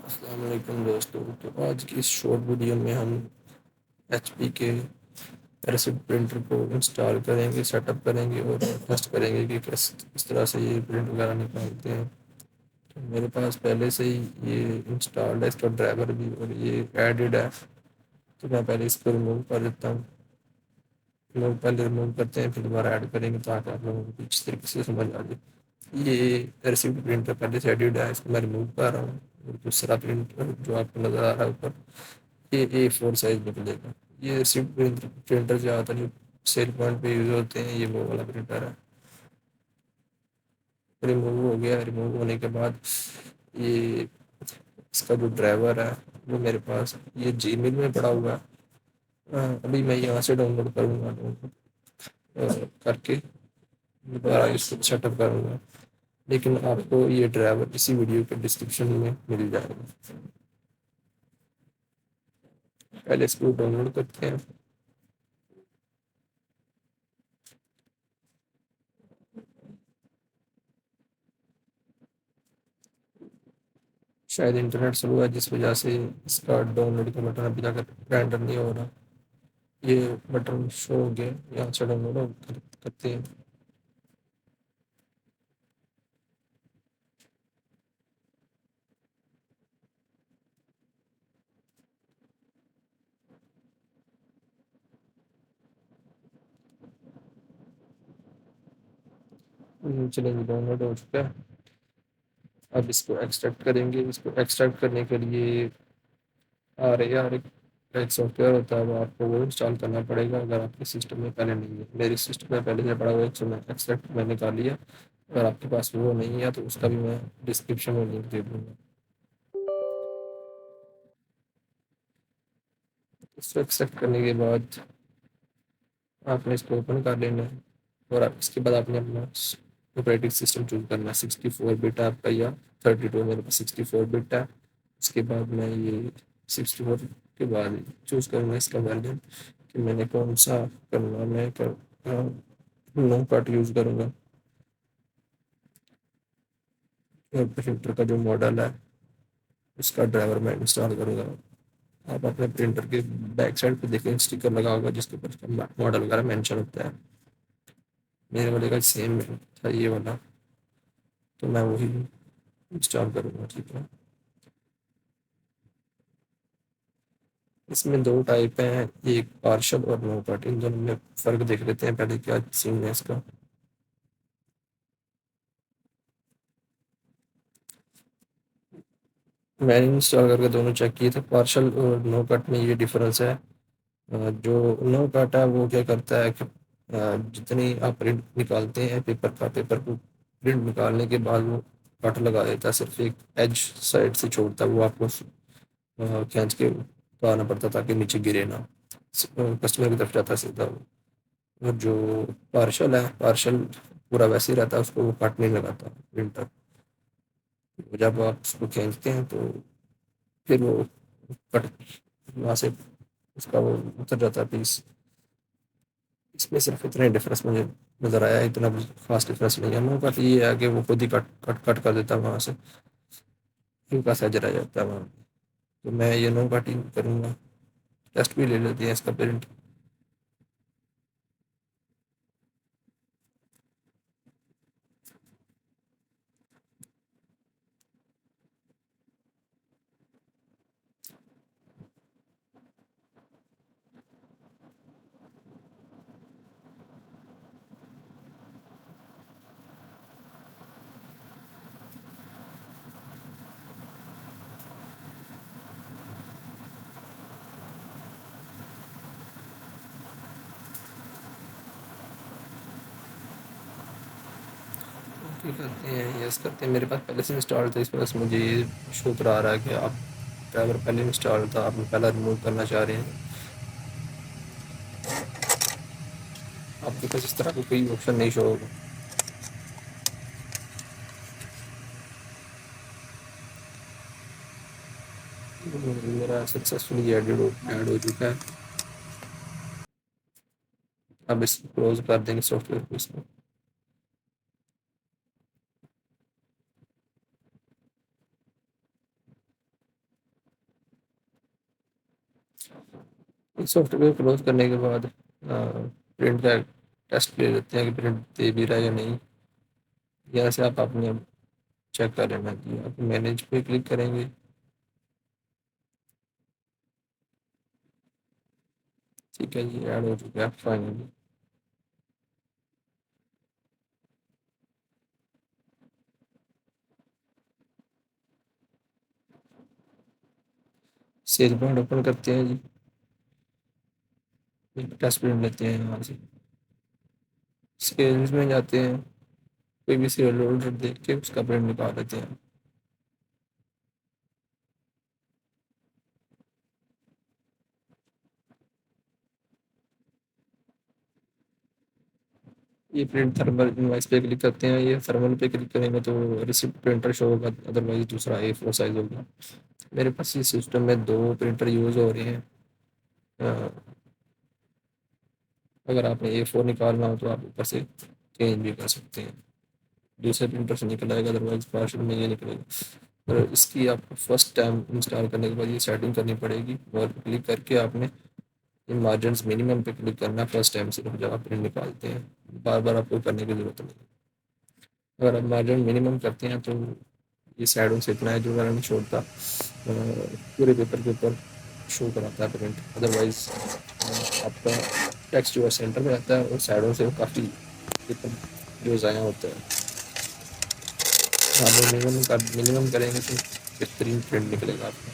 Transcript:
अस्सलाम वालेकुम दोस्तों। तो आज की इस शॉर्ट वीडियो में हम एचपी के रेसिप प्रिंटर को इंस्टॉल करेंगे, सेटअप करेंगे और टेस्ट करेंगे कि किस तरह से ये प्रिंट वगैरह निकालते हैं। तो मेरे पास पहले से ही ये इंस्टॉल्ड है, इसका ड्राइवर भी, और ये एडेड है। तो मैं पहले इसको रिमूव कर देता हूँ। लोग पहले रिमूव करते हैं, फिर दोबारा ऐड करेंगे ताकि आप लोगों को इस तरीके से समझ आ जाए। ये रेसिप्ट प्रिंटर पहले से एडिड है, इसको मैं रिमूव कर रहा हूँ। और दूसरा प्रिंटर जो आपको नज़र आ रहा है ऊपर, ये A4 साइज निकलेगा। ये रिसिप्ट प्रिंटर ज़्यादातर जो सेल पॉइंट पे यूज़ होते हैं, ये वो वाला प्रिंटर है। रिमूव हो गया। रिमूव होने के बाद ये इसका जो ड्राइवर है वो मेरे पास ये जीमेल में पड़ा हुआ है। अभी मैं यहाँ से डाउनलोड करूँगा, डाउनलोड करके दोबारा इसको सेटअप करूँगा। लेकिन आपको ये ड्राइवर इसी वीडियो के डिस्क्रिप्शन में मिल जाएगा। पहले इसको डाउनलोड करते हैं। शायद इंटरनेट स्लो है, जिस वजह से इसका डाउनलोड का बटन अभी तक रेंडर नहीं हो रहा। ये बटन शो हो गया, यहाँ से डाउनलोड करते हैं। चलेंगे, डाउनलोड हो चुका है। अब इसको एक्सट्रैक्ट करेंगे। इसको एक्सट्रैक्ट करने के लिए आर एक सॉफ्टवेयर होता है, वो आपको वो इंस्टॉल करना पड़ेगा अगर आपके सिस्टम में पहले नहीं है। मेरे सिस्टम में पहले से पड़ा हुआ है, तो मैं एक्सट्रैक्ट मैंने कर लिया। अगर आपके पास वो नहीं है तो उसका भी मैं डिस्क्रिप्शन में लिंक दे दूँगा। इसको एक्सेप्ट करने के बाद आपने इसको ओपन कर लेना है। और आप इसके बाद आपने अपना ऑपरेटिंग सिस्टम चूज़ करना है। 64 बिट आपका या 32, मेरे पास 64 बिट है। उसके बाद मैं ये 64 के बाद चूज़ करूँगा इसका वर्जन कि मैंने कौन सा करना। मैं कर नो कट यूज़ करूँगा। प्रिंटर का जो मॉडल है उसका ड्राइवर मैं इंस्टॉल करूँगा। आप अपने प्रिंटर के बैक साइड पे देखें, स्टिकर लगा होगा जिसके ऊपर उसका मॉडल वगैरह मेंशन होता है। मेरे वाले का सेम था ये वाला, तो मैं वही इंस्टॉल करूँगा। ठीक है। इसमें दो टाइप हैं, एक पार्शल और नो कट। इन दोनों में फ़र्क देख लेते हैं पहले, क्या सीन है इसका। मैंने इंस्टॉल करके दोनों चेक किए थे। पार्शल और नो कट में ये डिफरेंस है। जो नो कट है वो क्या करता है कि जितनी आप प्रिंट निकालते हैं पेपर का, पेपर को प्रिंट निकालने के बाद वो कट लगा देता है, सिर्फ एक एज साइड से छोड़ता है। वो आपको खींच के उतारना पड़ता ताकि नीचे गिरे ना। कस्टमर की तरफ जाता है सीधा वो। और जो पार्शल है, पार्शल पूरा वैसे ही रहता है, उसको वो कट नहीं लगाता प्रिंटर। जब आप उसको खींचते हैं तो फिर वो कट वहाँ से उसका वो उतर जाता है पीस। इसमें सिर्फ इतना ही डिफरेंस मुझे नज़र आया, इतना खास डिफरेंस नहीं है। नो कट ये है कि वो खुद ही कट कट कट कर देता है, वहाँ से हल्का सा रह जाता है वहाँ पे। तो मैं ये नो कट ही करूँगा। टेस्ट भी ले लेते हैं इसका प्रिंट। ओके करते हैं, यस करते हैं। मेरे पास पहले से इंस्टॉल था, इस वजह से मुझे ये शो करा रहा है कि आप ड्राइवर पहले इंस्टॉल था, आप पहला रिमूव करना चाह रहे हैं। आपके पास इस तरह का कोई ऑप्शन नहीं शो होगा। मेरा सक्सेसफुली ऐड हो चुका है। अब इसको क्लोज कर देंगे सॉफ्टवेयर को इसको। सॉफ्टवेयर क्लोज करने के बाद प्रिंट का टेस्ट ले लेते हैं कि प्रिंट दे भी रहा है या नहीं। यहाँ से आप अपने चेक कर लेना कि आप मैनेज पे क्लिक करेंगे। ठीक है जी, ऐड हो चुका है फाइनली। सेल पॉइंट ओपन करते हैं जी, टेस्ट प्रिंट लेते हैं यहाँ से, सेल्स में जाते हैं, कोई भी सीरियल ऑर्डर देख के उसका प्रिंट निकाल लेते हैं। ये प्रिंट थर्मल इनवाइस पे क्लिक करते हैं, ये थर्मल पे क्लिक करेंगे तो रिसिप्ट प्रिंटर शो होगा, अदरवाइज दूसरा A4 साइज होगा। मेरे पास इस सिस्टम में 2 प्रिंटर यूज़ हो रहे हैं। अ, अगर आपने A4 निकालना हो तो आप ऊपर से चेंज भी कर सकते हैं, दूसरे प्रिंटर से निकल आएगा, अदरवाइज पार्सल में ये निकलेगा। और इसकी आपको फर्स्ट टाइम इंस्टॉल करने के बाद ये सेटिंग करनी पड़ेगी, और क्लिक करके आपने इन मार्जिन मिनिमम पे क्लिक करना है फर्स्ट टाइम सिर्फ जब आप प्रिंट निकालते हैं, बार बार आपको करने की ज़रूरत नहीं। अगर आप मार्जिन मिनिमम करते हैं तो ये साइडों से इतना है जो मैंने छोड़ता पूरे पेपर के ऊपर शो कराता है प्रिंट, अदरवाइज आपका टेक्स्ट जो है सेंटर में रहता है और साइडों से काफ़ी जो ज़ाया होता है। आप मिनिमम करेंगे तो बेहतरीन प्रिंट निकलेगा आपका।